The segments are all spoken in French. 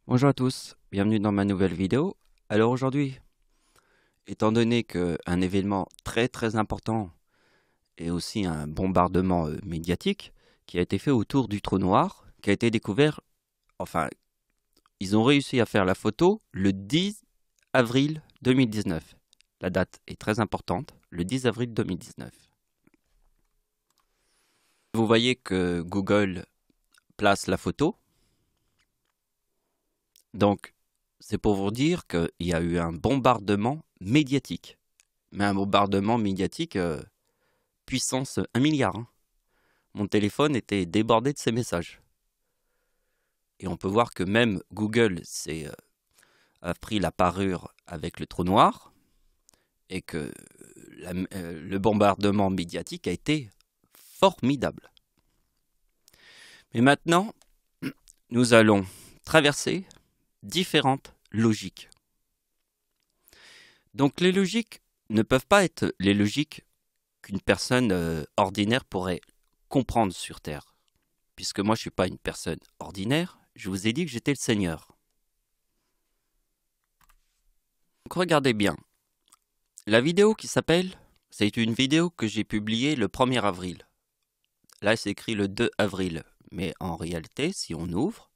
Bonjour à tous, bienvenue dans ma nouvelle vidéo. Alors aujourd'hui, étant donné qu'un événement très important et aussi un bombardement médiatique qui a été fait autour du trou noir, qui a été découvert, enfin, ils ont réussi à faire la photo le 10 avril 2019. La date est très importante, le 10 avril 2019. Vous voyez que Google place la photo. Donc, c'est pour vous dire qu'il y a eu un bombardement médiatique. Mais un bombardement médiatique puissance 1 milliard. Hein. Mon téléphone était débordé de ces messages. Et on peut voir que même Google a pris la parure avec le trou noir et que le bombardement médiatique a été formidable. Mais maintenant, nous allons traverser différentes logiques. Donc les logiques ne peuvent pas être les logiques qu'une personne ordinaire pourrait comprendre sur Terre. Puisque moi je ne suis pas une personne ordinaire, je vous ai dit que j'étais le Seigneur. Donc regardez bien. La vidéo qui s'appelle, c'est une vidéo que j'ai publiée le 1er avril. Là c'est écrit le 2 avril. Mais en réalité, si on ouvre,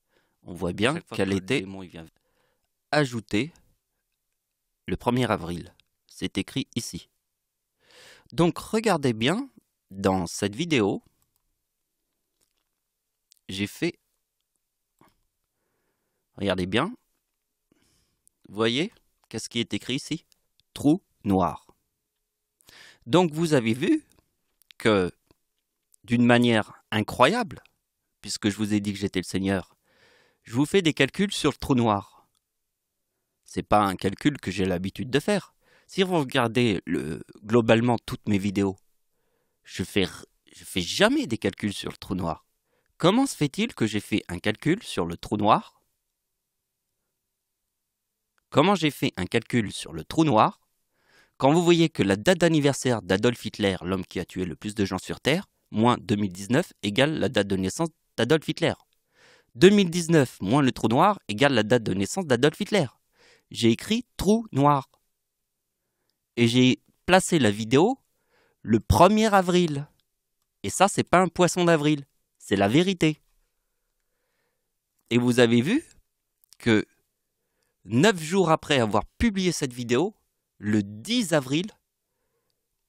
on voit bien qu'elle était ajoutée le 1er avril. C'est écrit ici. Donc regardez bien, dans cette vidéo, j'ai fait... Regardez bien. Vous voyez, qu'est-ce qui est écrit ici? Trou noir. Donc vous avez vu que, d'une manière incroyable, puisque je vous ai dit que j'étais le Seigneur, je vous fais des calculs sur le trou noir. C'est pas un calcul que j'ai l'habitude de faire. Si vous regardez globalement toutes mes vidéos, je fais jamais des calculs sur le trou noir. Comment se fait-il que j'ai fait un calcul sur le trou noir? Comment j'ai fait un calcul sur le trou noir quand vous voyez que la date d'anniversaire d'Adolf Hitler, l'homme qui a tué le plus de gens sur Terre, moins 2019, égale la date de naissance d'Adolf Hitler. 2019 moins le trou noir égale la date de naissance d'Adolf Hitler. J'ai écrit trou noir. Et j'ai placé la vidéo le 1er avril. Et ça, c'est pas un poisson d'avril, c'est la vérité. Et vous avez vu que 9 jours après avoir publié cette vidéo, le 10 avril,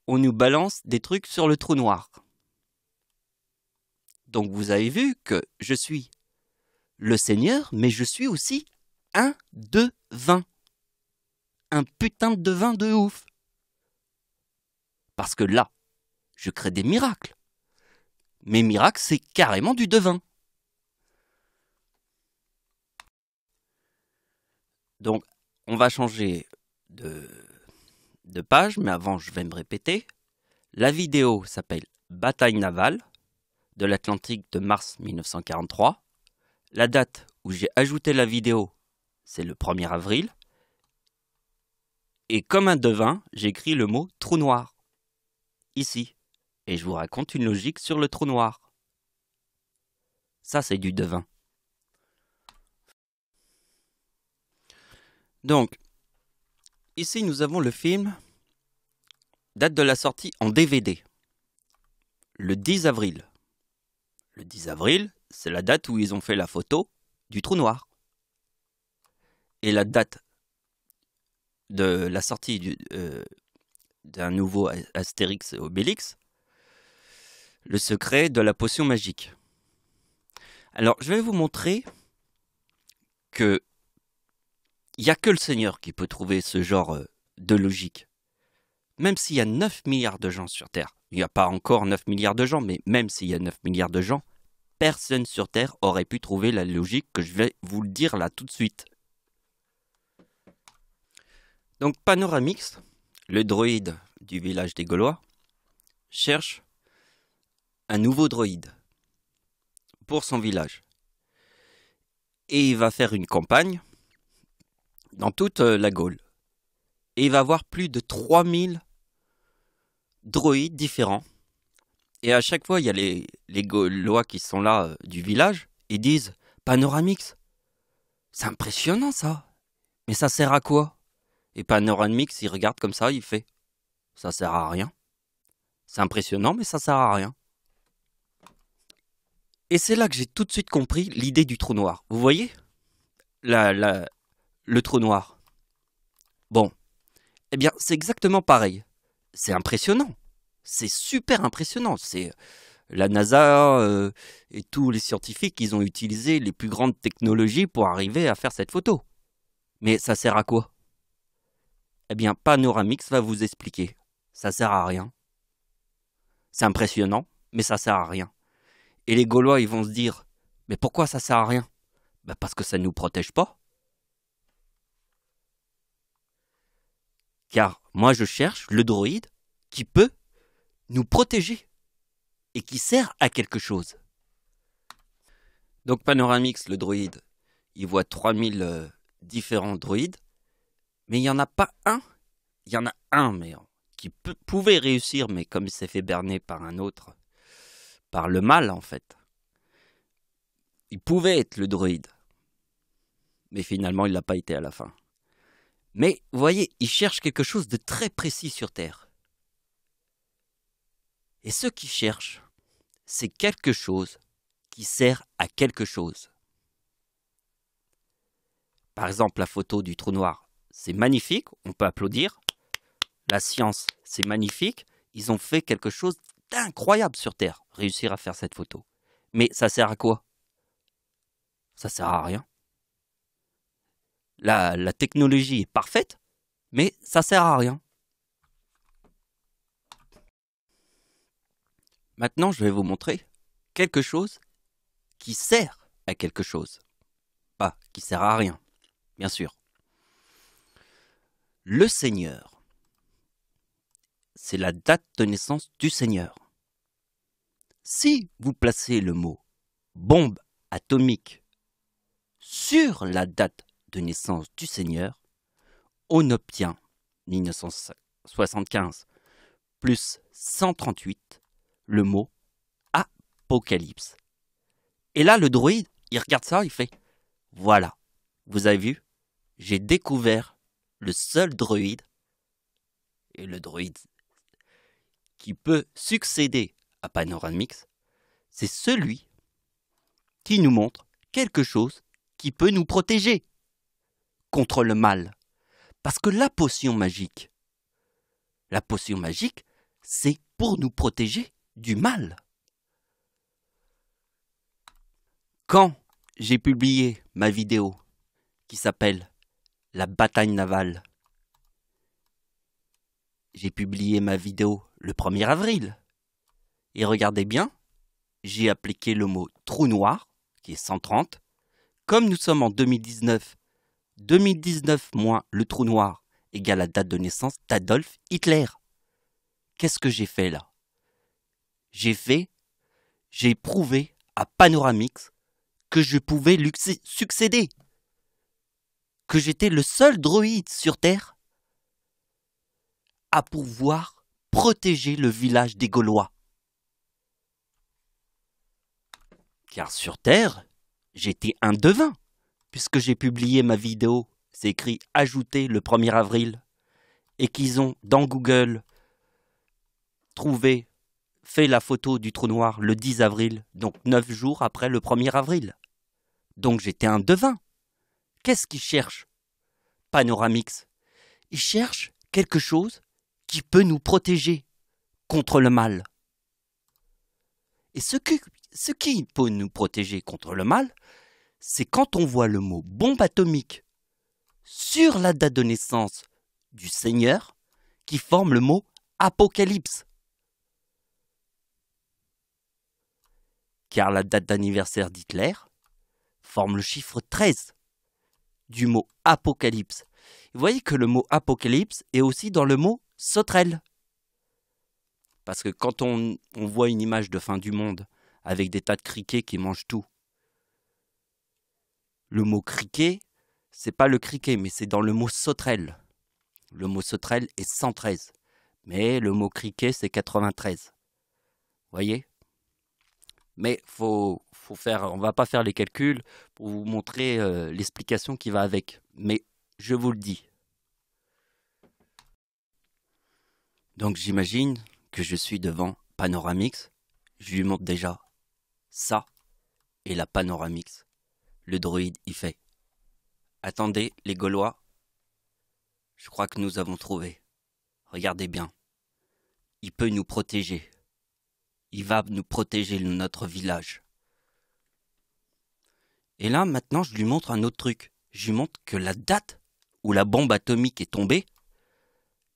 on nous balance des trucs sur le trou noir. Donc vous avez vu que je suis le Seigneur, mais je suis aussi un devin. Un putain de devin de ouf. Parce que là, je crée des miracles. Mes miracles, c'est carrément du devin. Donc, on va changer de page, mais avant, je vais me répéter. La vidéo s'appelle Bataille navale de l'Atlantique de mars 1943. La date où j'ai ajouté la vidéo, c'est le 1er avril. Et comme un devin, j'écris le mot trou noir. Ici. Et je vous raconte une logique sur le trou noir. Ça, c'est du devin. Donc, ici, nous avons le film, date de la sortie en DVD, le 10 avril. Le 10 avril, c'est la date où ils ont fait la photo du trou noir. Et la date de la sortie d'un nouveau Astérix et Obélix, le secret de la potion magique. Alors, je vais vous montrer que il n'y a que le Seigneur qui peut trouver ce genre de logique. Même s'il y a 9 milliards de gens sur Terre, il n'y a pas encore 9 milliards de gens, mais même s'il y a 9 milliards de gens, personne sur Terre aurait pu trouver la logique que je vais vous le dire là tout de suite. Donc Panoramix, le droïde du village des Gaulois, cherche un nouveau droïde pour son village. Et il va faire une campagne dans toute la Gaule. Et il va avoir plus de 3000 droïdes différents. Et à chaque fois, il y a les Gaulois qui sont là du village et disent « Panoramix, C'est impressionnant ça. Mais ça sert à quoi? Et Panoramix, il regarde comme ça, il fait. Ça sert à rien. C'est impressionnant, mais ça sert à rien. Et c'est là que j'ai tout de suite compris l'idée du trou noir. Vous voyez le trou noir. Bon, eh bien, c'est exactement pareil. C'est impressionnant. C'est super impressionnant. C'est la NASA et tous les scientifiques, ils ont utilisé les plus grandes technologies pour arriver à faire cette photo. Mais ça sert à quoi? Eh bien, Panoramix va vous expliquer. Ça sert à rien. C'est impressionnant, mais ça sert à rien. Et les Gaulois, ils vont se dire, mais pourquoi ça sert à rien? Ben parce que ça ne nous protège pas. Car moi, je cherche le droïde qui peut nous protéger et qui sert à quelque chose. Donc Panoramix, le droïde, il voit 3000 différents droïdes, mais il n'y en a pas un. Il y en a un, mais qui pouvait réussir, mais comme il s'est fait berner par un autre, par le mal en fait. Il pouvait être le droïde, mais finalement il l'a pas été à la fin. Mais vous voyez, il cherche quelque chose de très précis sur Terre. Et ce qu'il cherche, c'est quelque chose qui sert à quelque chose. Par exemple, la photo du trou noir, c'est magnifique, on peut applaudir. La science, c'est magnifique. Ils ont fait quelque chose d'incroyable sur Terre, réussir à faire cette photo. Mais ça sert à quoi? Ça sert à rien. La technologie est parfaite, mais ça sert à rien. Maintenant, je vais vous montrer quelque chose qui sert à quelque chose. Pas qui sert à rien, bien sûr. Le Seigneur. C'est la date de naissance du Seigneur. Si vous placez le mot bombe atomique sur la date de naissance du Seigneur, on obtient 1975 plus 138, le mot apocalypse. Et là, le droïde, il regarde ça, il fait « Voilà, vous avez vu, j'ai découvert le seul droïde, et le droïde qui peut succéder à Panoramix, c'est celui qui nous montre quelque chose qui peut nous protéger contre le mal. » Parce que la potion magique, c'est pour nous protéger du mal. Quand j'ai publié ma vidéo qui s'appelle « La bataille navale », j'ai publié ma vidéo le 1er avril. Et regardez bien, j'ai appliqué le mot « trou noir », qui est 130. Comme nous sommes en 2019, 2019 moins le trou noir égale la date de naissance d'Adolf Hitler. Qu'est-ce que j'ai fait là? J'ai prouvé à Panoramix que je pouvais lui succéder. Que j'étais le seul droïde sur Terre à pouvoir protéger le village des Gaulois. Car sur Terre, j'étais un devin, puisque j'ai publié ma vidéo, c'est écrit « Ajouté le 1er avril », et qu'ils ont, dans Google, fait la photo du trou noir le 10 avril, donc 9 jours après le 1er avril. Donc j'étais un devin. Qu'est-ce qu'il cherche, Panoramix? Il cherche quelque chose qui peut nous protéger contre le mal. Et ce qui peut nous protéger contre le mal, c'est quand on voit le mot bombe atomique sur la date de naissance du Seigneur qui forme le mot apocalypse. Car la date d'anniversaire d'Hitler forme le chiffre 13 du mot apocalypse. Vous voyez que le mot apocalypse est aussi dans le mot sauterelle. Parce que quand on voit une image de fin du monde avec des tas de criquets qui mangent tout, le mot criquet, c'est pas le criquet, mais c'est dans le mot sauterelle. Le mot sauterelle est 113, mais le mot criquet, c'est 93. Voyez? Mais on va pas faire les calculs pour vous montrer l'explication qui va avec. Mais je vous le dis. Donc j'imagine que je suis devant Panoramix. Je lui montre déjà ça et la Panoramix. Le droïde il fait. Attendez les Gaulois. Je crois que nous avons trouvé. Regardez bien. Il peut nous protéger. Il va nous protéger notre village. Et là, maintenant, je lui montre un autre truc. Je lui montre que la date où la bombe atomique est tombée,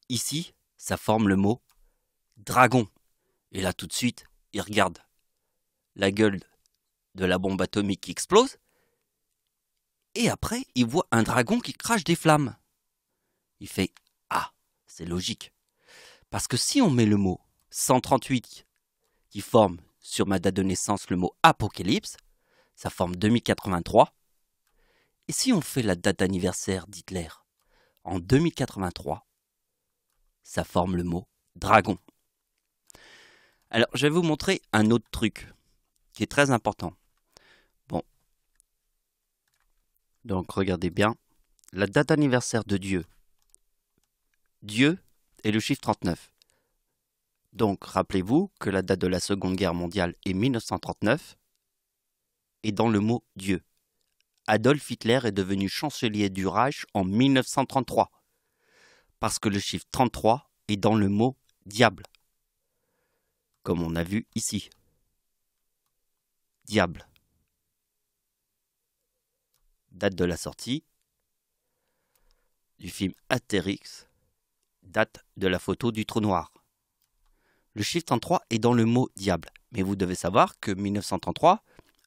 ici, ça forme le mot dragon. Et là, tout de suite, il regarde la gueule de la bombe atomique qui explose. Et après, il voit un dragon qui crache des flammes. Il fait « Ah, c'est logique. » Parce que si on met le mot 138 qui forme sur ma date de naissance le mot apocalypse, ça forme 2083. Et si on fait la date d'anniversaire d'Hitler en 2083, ça forme le mot dragon. Alors, je vais vous montrer un autre truc qui est très important. Bon. Donc, regardez bien. La date d'anniversaire de Dieu. Dieu est le chiffre 39. Donc, rappelez-vous que la date de la Seconde Guerre mondiale est 1939 et dans le mot Dieu. Adolf Hitler est devenu chancelier du Reich en 1933 parce que le chiffre 33 est dans le mot diable, comme on a vu ici. Diable. Date de la sortie du film Astérix, date de la photo du trou noir. Le chiffre 33 est dans le mot diable, mais vous devez savoir que 1933,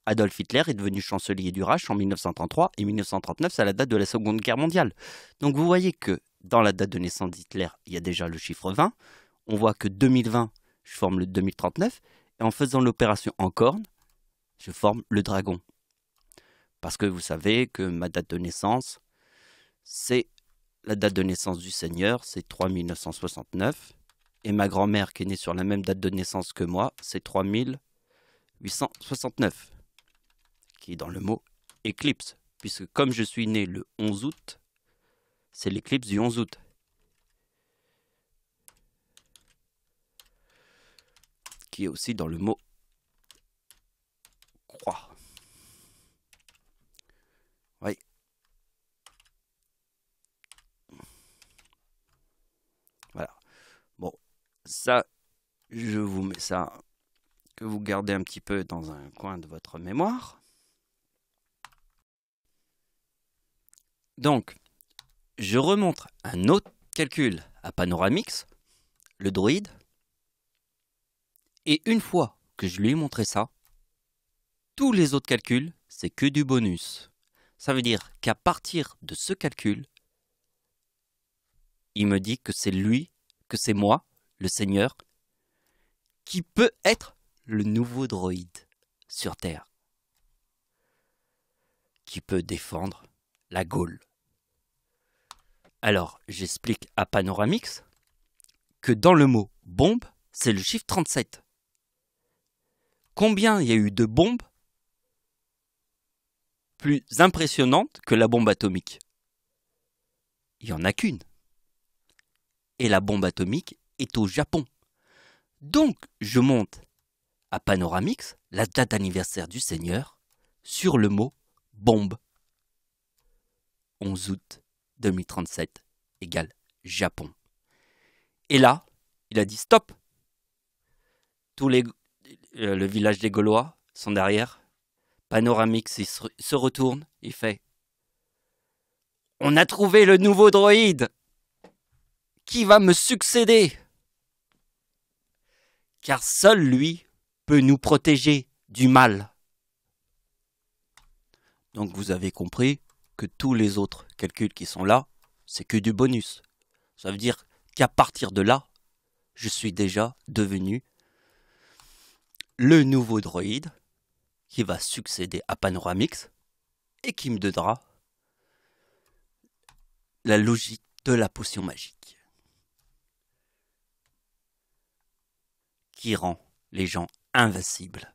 Adolf Hitler est devenu chancelier du Reich en 1933 et 1939, c'est la date de la Seconde Guerre mondiale. Donc vous voyez que dans la date de naissance d'Hitler, il y a déjà le chiffre 20. On voit que 2020, je forme le 2039. Et en faisant l'opération en corne, je forme le dragon. Parce que vous savez que ma date de naissance, c'est la date de naissance du Seigneur, c'est 3969. Et ma grand-mère qui est née sur la même date de naissance que moi, c'est 3869. Qui est dans le mot éclipse. Puisque comme je suis né le 11 août, c'est l'éclipse du 11 août. Qui est aussi dans le mot croix. Oui. Voilà. Bon, ça, je vous mets ça, que vous gardez un petit peu dans un coin de votre mémoire. Donc, je remontre un autre calcul à Panoramix, le droïde. Et une fois que je lui ai montré ça, tous les autres calculs, c'est que du bonus. Ça veut dire qu'à partir de ce calcul, il me dit que c'est lui, que c'est moi, le Seigneur, qui peut être le nouveau droïde sur Terre. Qui peut défendre la Gaule. Alors, j'explique à Panoramix que dans le mot bombe, c'est le chiffre 37. Combien il y a eu de bombes plus impressionnantes que la bombe atomique? Il n'y en a qu'une. Et la bombe atomique est au Japon. Donc, je monte à Panoramix la date d'anniversaire du Seigneur sur le mot bombe. 11 août 2037 égale Japon. Et là, il a dit stop. Le village des Gaulois sont derrière. Panoramix il se retourne, il fait « On a trouvé le nouveau droïde qui va me succéder. Car seul lui peut nous protéger du mal. » Donc vous avez compris que tous les autres calculs qui sont là, c'est que du bonus. Ça veut dire qu'à partir de là, je suis déjà devenu le nouveau droïde qui va succéder à Panoramix et qui me donnera la logique de la potion magique qui rend les gens invincibles.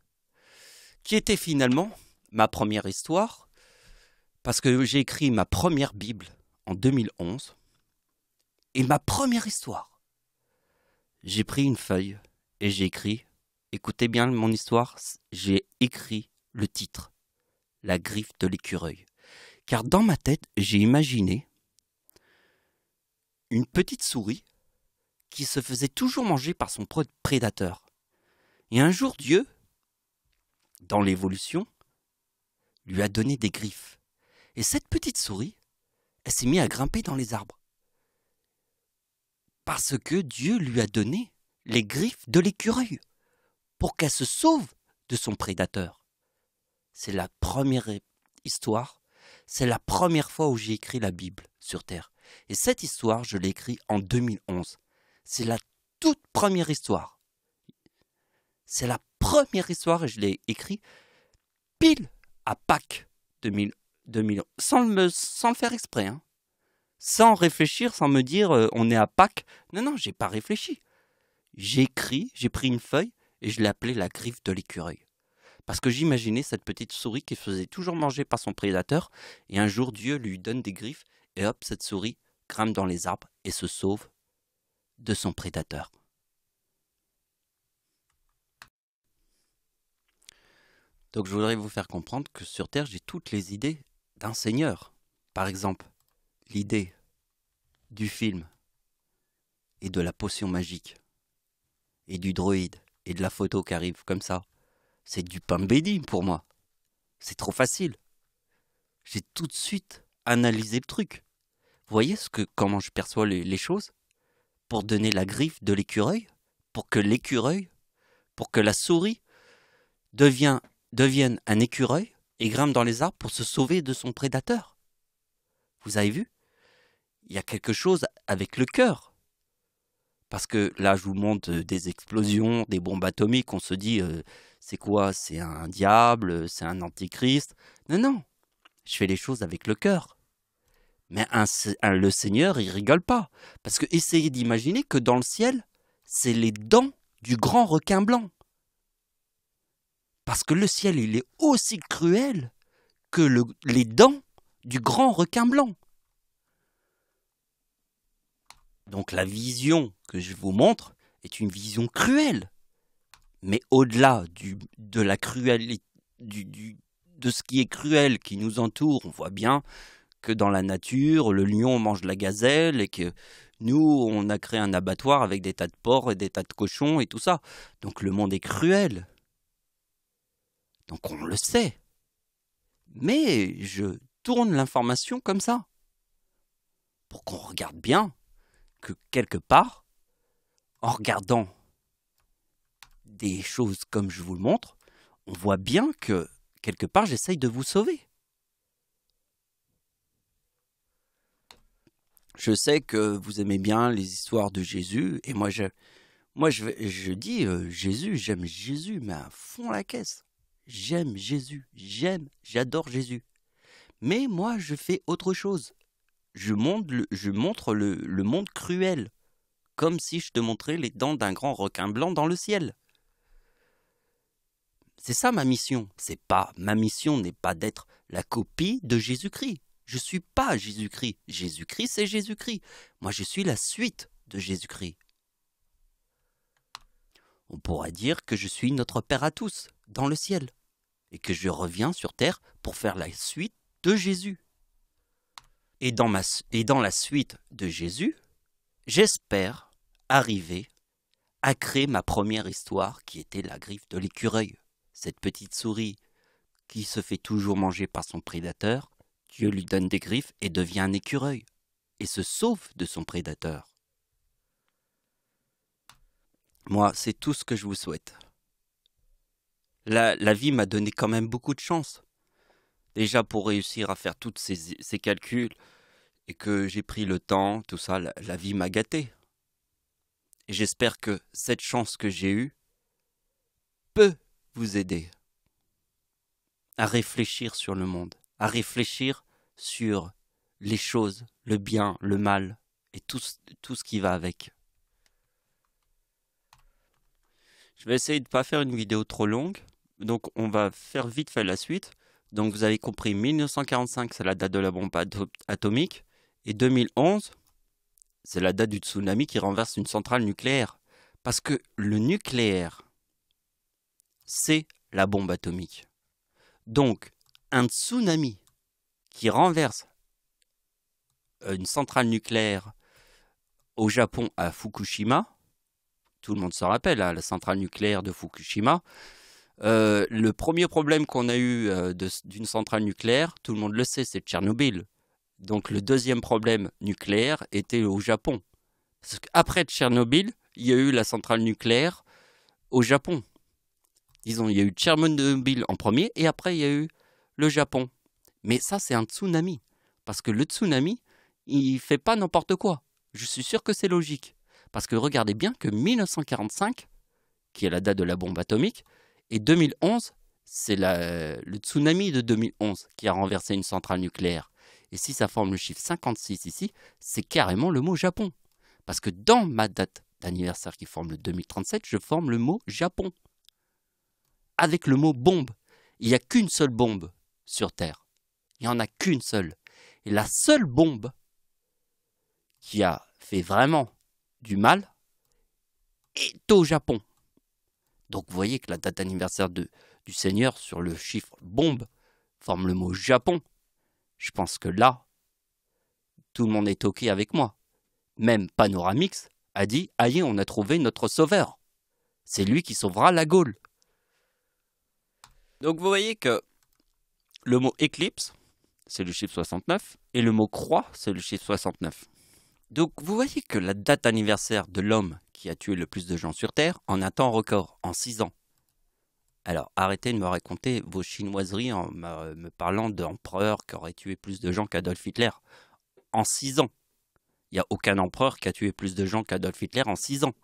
qui était finalement ma première histoire, parce que j'ai écrit ma première Bible en 2011, et ma première histoire, j'ai pris une feuille et j'ai écrit, écoutez bien mon histoire, j'ai écrit le titre, La griffe de l'écureuil. Car dans ma tête, j'ai imaginé une petite souris qui se faisait toujours manger par son prédateur. Et un jour, Dieu, dans l'évolution, lui a donné des griffes. Et cette petite souris, elle s'est mise à grimper dans les arbres. Parce que Dieu lui a donné les griffes de l'écureuil pour qu'elle se sauve de son prédateur. C'est la première histoire, c'est la première fois où j'ai écrit la Bible sur Terre. Et cette histoire, je l'ai écrite en 2011. C'est la toute première histoire. C'est la première histoire et je l'ai écrite pile à Pâques 2000, sans le faire exprès. Hein. Sans réfléchir, sans me dire on est à Pâques. Non, j'ai pas réfléchi. J'ai écrit, j'ai pris une feuille et je l'ai appelée la griffe de l'écureuil. Parce que j'imaginais cette petite souris qui se faisait toujours manger par son prédateur et un jour Dieu lui donne des griffes et hop, cette souris grimpe dans les arbres et se sauve de son prédateur. Donc je voudrais vous faire comprendre que sur Terre, j'ai toutes les idées d'un seigneur. Par exemple, l'idée du film et de la potion magique et du droïde et de la photo qui arrive comme ça. C'est du pain béni pour moi. C'est trop facile. J'ai tout de suite analysé le truc. Vous voyez comment je perçois les choses? Pour donner la griffe de l'écureuil, pour que la souris devienne un écureuil et grimpe dans les arbres pour se sauver de son prédateur. Vous avez vu? Il y a quelque chose avec le cœur. Parce que là, je vous montre des explosions, des bombes atomiques, on se dit, c'est quoi? C'est un diable, c'est un antichrist. Non, je fais les choses avec le cœur. Mais le Seigneur, il rigole pas. Parce que essayez d'imaginer que dans le ciel, c'est les dents du grand requin blanc. Parce que le ciel, il est aussi cruel que les dents du grand requin blanc. Donc la vision que je vous montre est une vision cruelle. Mais au-delà de la cruelle, de ce qui est cruel qui nous entoure, on voit bien que dans la nature, le lion mange la gazelle et que nous, on a créé un abattoir avec des tas de porcs et des tas de cochons et tout ça. Donc le monde est cruel. Donc on le sait. Mais je tourne l'information comme ça. Pour qu'on regarde bien que quelque part, en regardant des choses comme je vous le montre, on voit bien que quelque part j'essaye de vous sauver. Je sais que vous aimez bien les histoires de Jésus et moi je dis Jésus, j'aime Jésus mais à fond la caisse. J'aime Jésus, j'adore Jésus. Mais moi je fais autre chose. Je montre le monde cruel, comme si je te montrais les dents d'un grand requin blanc dans le ciel. C'est ça ma mission. Ma mission n'est pas d'être la copie de Jésus-Christ. Je ne suis pas Jésus-Christ. Jésus-Christ, c'est Jésus-Christ. Moi, je suis la suite de Jésus-Christ. On pourrait dire que je suis notre Père à tous, dans le ciel, et que je reviens sur terre pour faire la suite de Jésus. Et dans la suite de Jésus, j'espère arriver à créer ma première histoire qui était la griffe de l'écureuil. Cette petite souris qui se fait toujours manger par son prédateur, Dieu lui donne des griffes et devient un écureuil et se sauve de son prédateur. Moi, c'est tout ce que je vous souhaite. La vie m'a donné quand même beaucoup de chance. Déjà pour réussir à faire tous ces calculs et que j'ai pris le temps, tout ça, la vie m'a gâté. Et j'espère que cette chance que j'ai eue peut vous aider à réfléchir sur le monde, à réfléchir sur les choses, le bien, le mal et tout ce qui va avec. Je vais essayer de ne pas faire une vidéo trop longue, Donc on va faire vite fait la suite. Donc vous avez compris, 1945, c'est la date de la bombe atomique. Et 2011, c'est la date du tsunami qui renverse une centrale nucléaire. Parce que le nucléaire, c'est la bombe atomique. Donc, un tsunami qui renverse une centrale nucléaire au Japon à Fukushima, tout le monde se rappelle, hein, la centrale nucléaire de Fukushima, le premier problème qu'on a eu d'une centrale nucléaire, tout le monde le sait, c'est Tchernobyl. Donc le deuxième problème nucléaire était au Japon. Parce qu'après Tchernobyl, il y a eu la centrale nucléaire au Japon. Disons, il y a eu Tchernobyl en premier et après il y a eu le Japon. Mais ça, c'est un tsunami. Parce que le tsunami, il ne fait pas n'importe quoi. Je suis sûr que c'est logique. Parce que regardez bien que 1945, qui est la date de la bombe atomique, et 2011, c'est le tsunami de 2011 qui a renversé une centrale nucléaire. Et si ça forme le chiffre 56 ici, c'est carrément le mot Japon. Parce que dans ma date d'anniversaire qui forme le 2037, je forme le mot Japon. Avec le mot bombe. Il n'y a qu'une seule bombe sur Terre. Il n'y en a qu'une seule. Et la seule bombe qui a fait vraiment du mal est au Japon. Donc vous voyez que la date d'anniversaire du Seigneur sur le chiffre bombe forme le mot Japon. Je pense que là, tout le monde est OK avec moi. Même Panoramix a dit « Aïe, on a trouvé notre sauveur. C'est lui qui sauvera la Gaule. » Donc vous voyez que le mot éclipse, c'est le chiffre 69, et le mot croix, c'est le chiffre 69. Donc vous voyez que la date d'anniversaire de l'homme qui a tué le plus de gens sur Terre en un temps record, en 6 ans. Alors arrêtez de me raconter vos chinoiseries en me parlant d'empereurs qui auraient tué plus de gens qu'Adolf Hitler en 6 ans. Il n'y a aucun empereur qui a tué plus de gens qu'Adolf Hitler en 6 ans.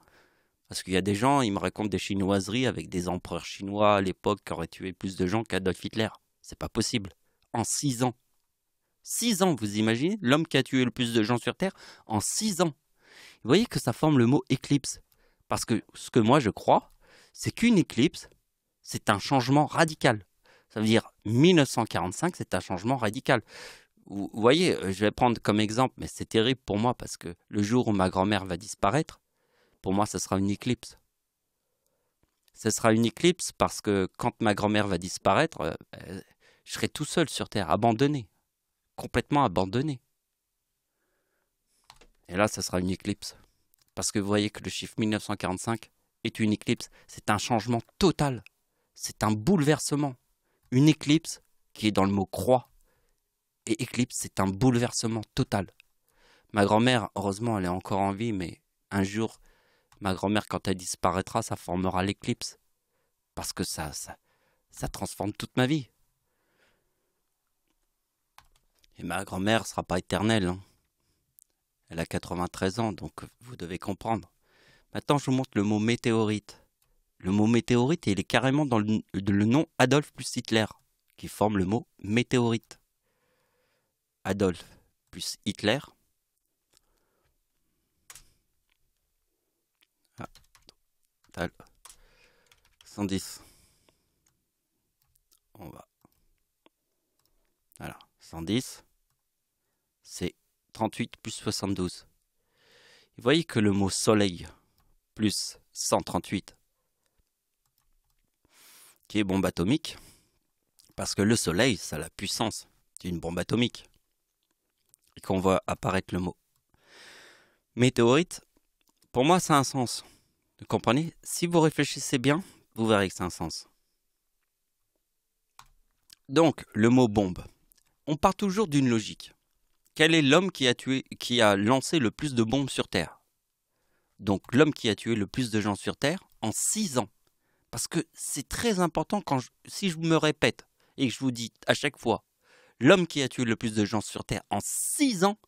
Parce qu'il y a des gens, ils me racontent des chinoiseries avec des empereurs chinois à l'époque qui auraient tué plus de gens qu'Adolf Hitler. C'est pas possible. En 6 ans. 6 ans, vous imaginez l'homme qui a tué le plus de gens sur Terre en 6 ans. Vous voyez que ça forme le mot éclipse. Parce que ce que moi je crois, c'est qu'une éclipse, c'est un changement radical. Ça veut dire 1945, c'est un changement radical. Vous voyez, je vais prendre comme exemple, mais c'est terrible pour moi parce que le jour où ma grand-mère va disparaître, pour moi, ce sera une éclipse. Ce sera une éclipse parce que quand ma grand-mère va disparaître, je serai tout seul sur Terre, abandonné. Complètement abandonné. Et là, ce sera une éclipse. Parce que vous voyez que le chiffre 1945 est une éclipse. C'est un changement total. C'est un bouleversement. Une éclipse qui est dans le mot croix. Et éclipse, c'est un bouleversement total. Ma grand-mère, heureusement, elle est encore en vie, mais un jour, ma grand-mère, quand elle disparaîtra, ça formera l'éclipse. Parce que ça transforme toute ma vie. Et ma grand-mère ne sera pas éternelle. Hein. Elle a 93 ans, donc vous devez comprendre. Maintenant, je vous montre le mot météorite. Le mot météorite, il est carrément dans le nom Adolf plus Hitler, qui forme le mot météorite. Adolf plus Hitler. Ah, 110. On va. Voilà, 110. C'est 38 plus 72. Vous voyez que le mot soleil plus 138, qui est bombe atomique, parce que le soleil, ça a la puissance d'une bombe atomique. Et qu'on voit apparaître le mot météorite, pour moi, ça a un sens. Vous comprenez? Si vous réfléchissez bien, vous verrez que c'est un sens. Donc, le mot bombe. On part toujours d'une logique. Quel est l'homme qui a lancé le plus de bombes sur Terre? Donc, l'homme qui a tué le plus de gens sur Terre en 6 ans. Parce que c'est très important si je me répète et que je vous dis à chaque fois, l'homme qui a tué le plus de gens sur Terre en 6 ans,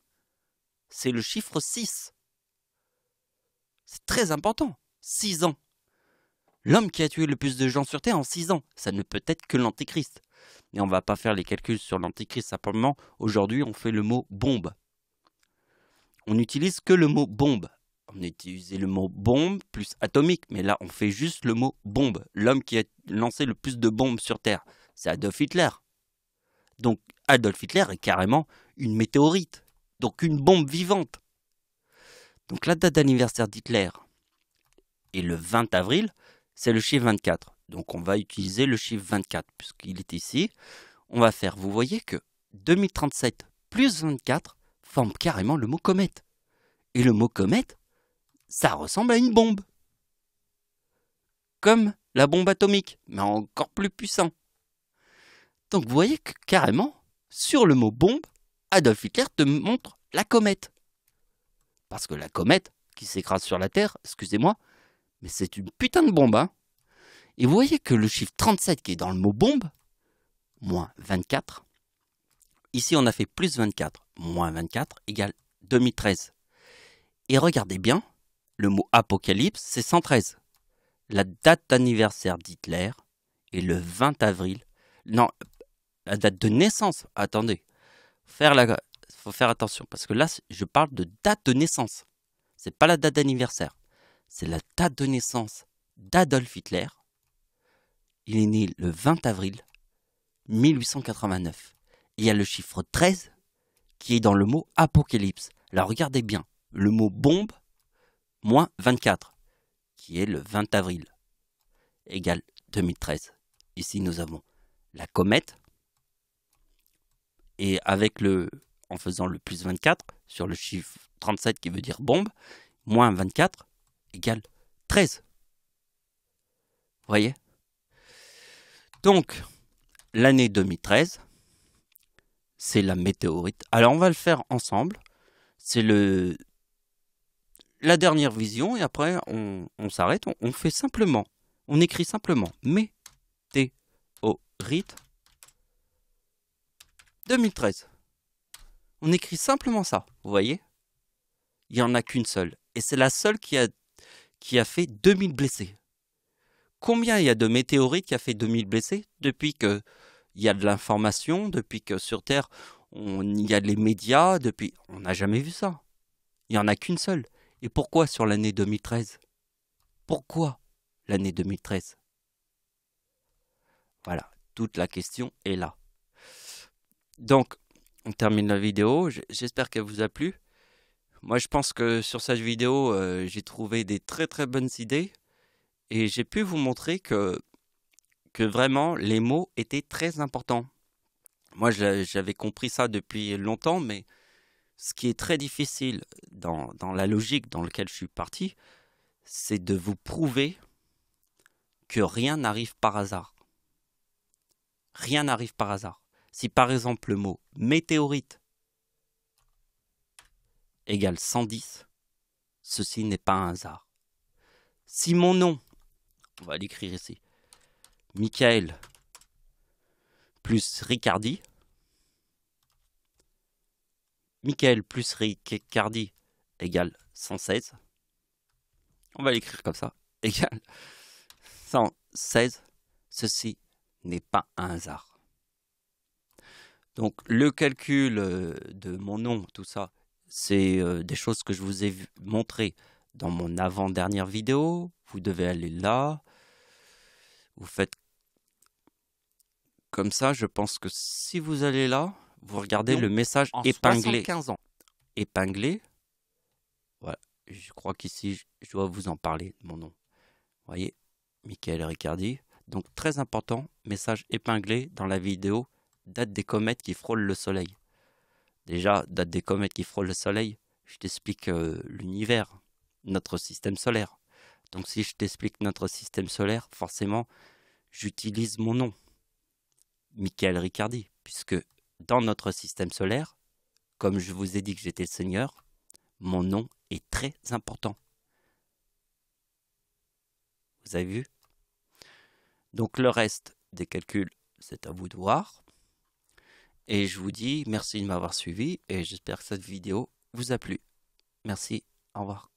c'est le chiffre 6. C'est très important. 6 ans. L'homme qui a tué le plus de gens sur Terre en 6 ans, ça ne peut être que l'Antéchrist. Et on ne va pas faire les calculs sur l'Antéchrist, simplement, aujourd'hui, on fait le mot bombe. On n'utilise que le mot bombe. on a utilisé le mot bombe plus atomique, mais là on fait juste le mot bombe. L'homme qui a lancé le plus de bombes sur Terre, c'est Adolf Hitler. Donc Adolf Hitler est carrément une météorite, donc une bombe vivante. Donc la date d'anniversaire d'Hitler est le 20 avril, c'est le chiffre 24. Donc on va utiliser le chiffre 24 puisqu'il est ici. On va faire, vous voyez que 2037 plus 24 forme carrément le mot comète. Et le mot comète, ça ressemble à une bombe. Comme la bombe atomique, mais encore plus puissant. Donc vous voyez que carrément, sur le mot bombe, Adolf Hitler te montre la comète. Parce que la comète qui s'écrase sur la Terre, excusez-moi, mais c'est une putain de bombe, hein. Et vous voyez que le chiffre 37 qui est dans le mot bombe, moins 24, ici on a fait plus 24, moins 24 égale 2013. Et regardez bien, le mot apocalypse, c'est 113. La date d'anniversaire d'Hitler est le 20 avril. Non, la date de naissance, attendez, faut faire attention, parce que là, je parle de date de naissance. C'est pas la date d'anniversaire, c'est la date de naissance d'Adolf Hitler. Il est né le 20 avril 1889. Il y a le chiffre 13 qui est dans le mot apocalypse. Alors regardez bien, le mot bombe, moins 24, qui est le 20 avril, égale 2013. Ici, nous avons la comète, et en faisant le plus 24 sur le chiffre 37 qui veut dire bombe, moins 24 égale 13. Vous voyez? Donc, l'année 2013, c'est la météorite. Alors, on va le faire ensemble. C'est la dernière vision, et après, on s'arrête. On fait simplement, on écrit simplement météorite 2013. On écrit simplement ça, vous voyez? Il n'y en a qu'une seule. Et c'est la seule qui a fait 2000 blessés. Combien il y a de météorites qui a fait 2000 blessés depuis qu'il y a de l'information, depuis que sur Terre, il y a les médias, depuis... On n'a jamais vu ça. Il n'y en a qu'une seule. Et pourquoi sur l'année 2013? Pourquoi l'année 2013? Voilà, toute la question est là. Donc, on termine la vidéo. J'espère qu'elle vous a plu. Moi, je pense que sur cette vidéo, j'ai trouvé des très très bonnes idées. Et j'ai pu vous montrer que vraiment, les mots étaient très importants. Moi, j'avais compris ça depuis longtemps, mais ce qui est très difficile dans la logique dans laquelle je suis parti, c'est de vous prouver que rien n'arrive par hasard. Rien n'arrive par hasard. Si par exemple le mot météorite égale 110, ceci n'est pas un hasard. Si mon nom, on va l'écrire ici, Michael plus Ricardi, Michael plus Ricardi égale 116, on va l'écrire comme ça, égale 116, ceci n'est pas un hasard. Donc le calcul de mon nom, tout ça, c'est des choses que je vous ai montrées dans mon avant-dernière vidéo. Vous devez aller là. Vous faites comme ça. Je pense que si vous allez là, vous regardez donc, le message épinglé. 75 ans. Épinglé. Voilà. Je crois qu'ici, je dois vous en parler, mon nom. Vous voyez, Michael Ricardi. Donc très important, message épinglé dans la vidéo. Date des comètes qui frôlent le soleil. Déjà, date des comètes qui frôlent le soleil, je t'explique l'univers, notre système solaire. Donc si je t'explique notre système solaire, forcément, j'utilise mon nom, Michael Ricardi, puisque dans notre système solaire, comme je vous ai dit que j'étais le Seigneur, mon nom est très important. Vous avez vu? Donc le reste des calculs, c'est à vous de voir. Et je vous dis merci de m'avoir suivi et j'espère que cette vidéo vous a plu. Merci, au revoir.